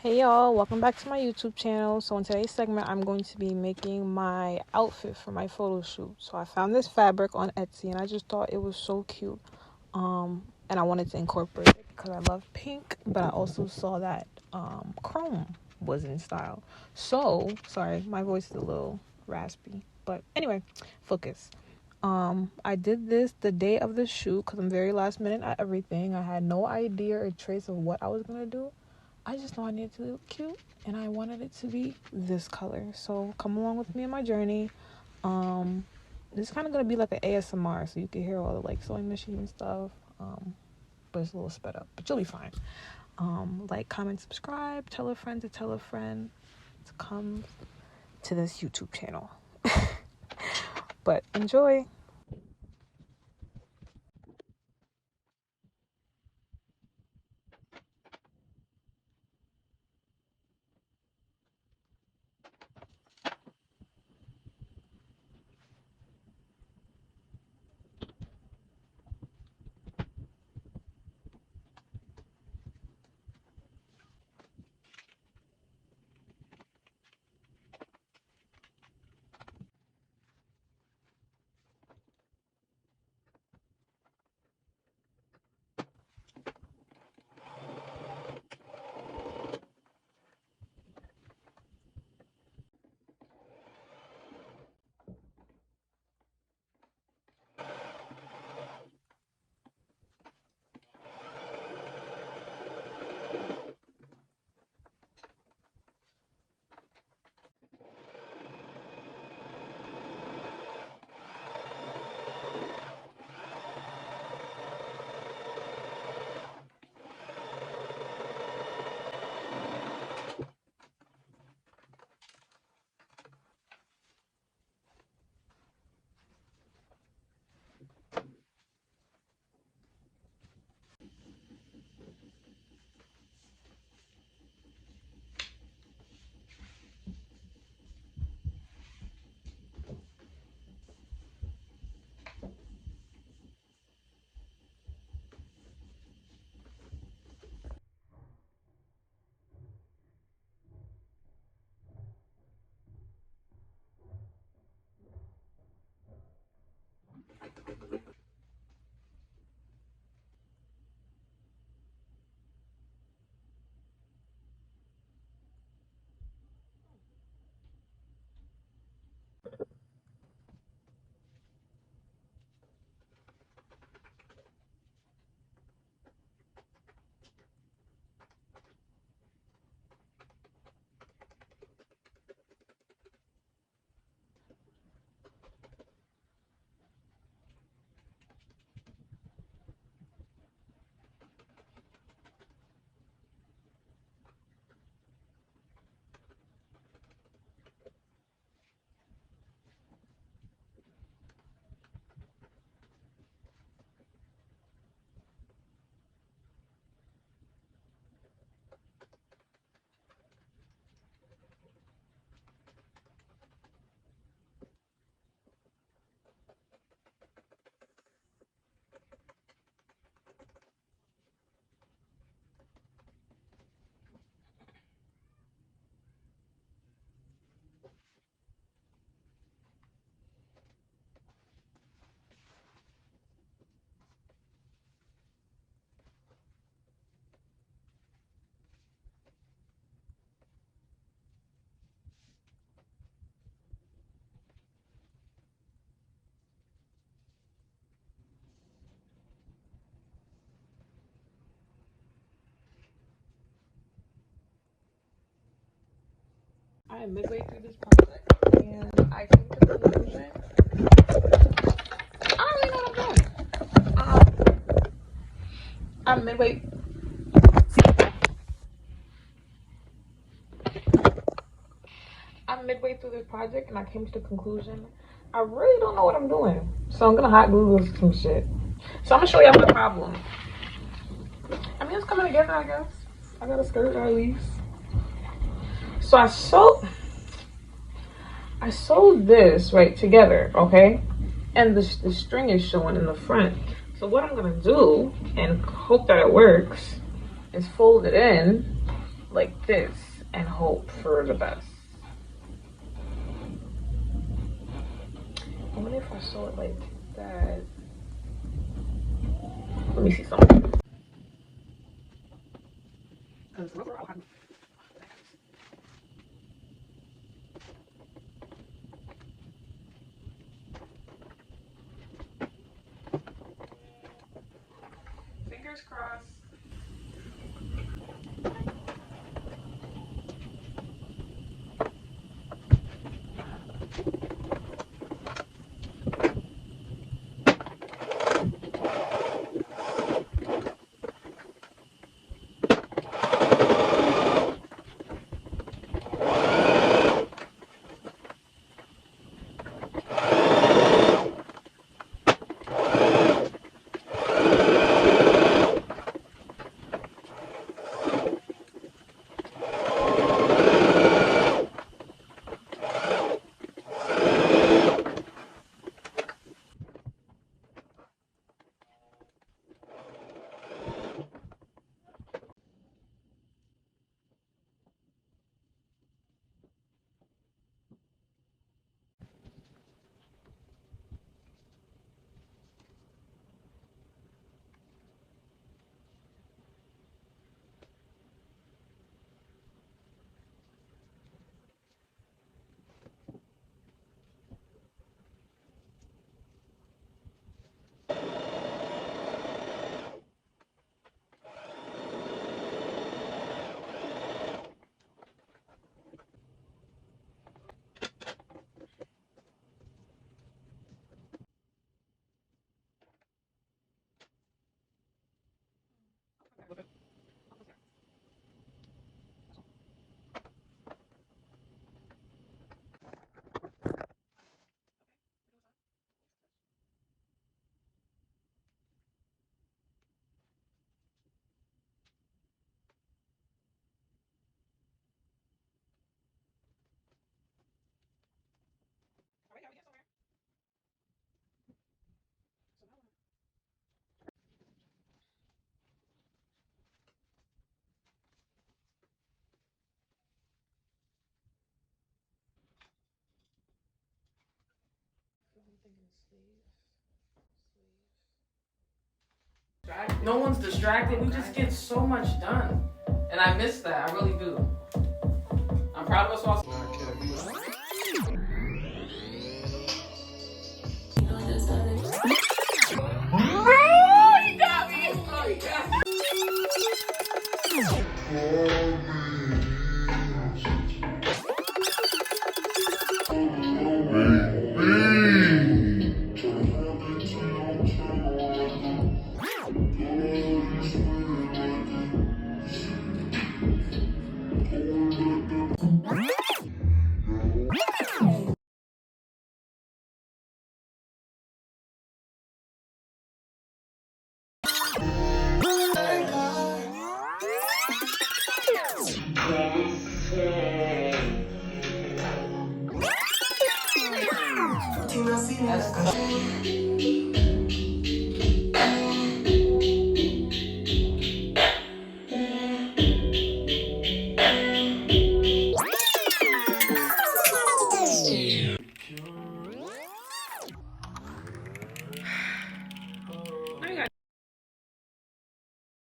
Hey y'all, welcome back to my YouTube channel. So in today's segment, I'm going to be making my outfit for my photo shoot. So I found this fabric on Etsy and I just thought it was so cute. And I wanted to incorporate it because I love pink, but I also saw that chrome was in style. So, sorry, my voice is a little raspy. But anyway, focus. I did this the day of the shoot because I'm very last minute at everything. I had no idea or trace of what I was going to do. I just know I needed to look cute and I wanted it to be this color. So come along with me on my journey. This is kind of going to be like an ASMR, so you can hear all the like sewing machine stuff. But it's a little sped up, but you'll be fine. Like, comment, subscribe, tell a friend to tell a friend to come to this YouTube channel. But enjoy. I am midway through this project and I came to the conclusion. I don't really know what I'm doing. I'm midway. I'm midway through this project and I came to the conclusion I really don't know what I'm doing. So I'm gonna hot Google some shit. So I'm gonna show y'all my problem. I mean, it's coming together, I guess. I got a skirt at least. So I sewed this right together, okay? And the string is showing in the front. So what I'm gonna do and hope that it works is fold it in like this and hope for the best. I wonder if I sew it like that. Let me see something. Fingers crossed. No one's distracted. We just get so much done. And I miss that. I really do. I'm proud of us all.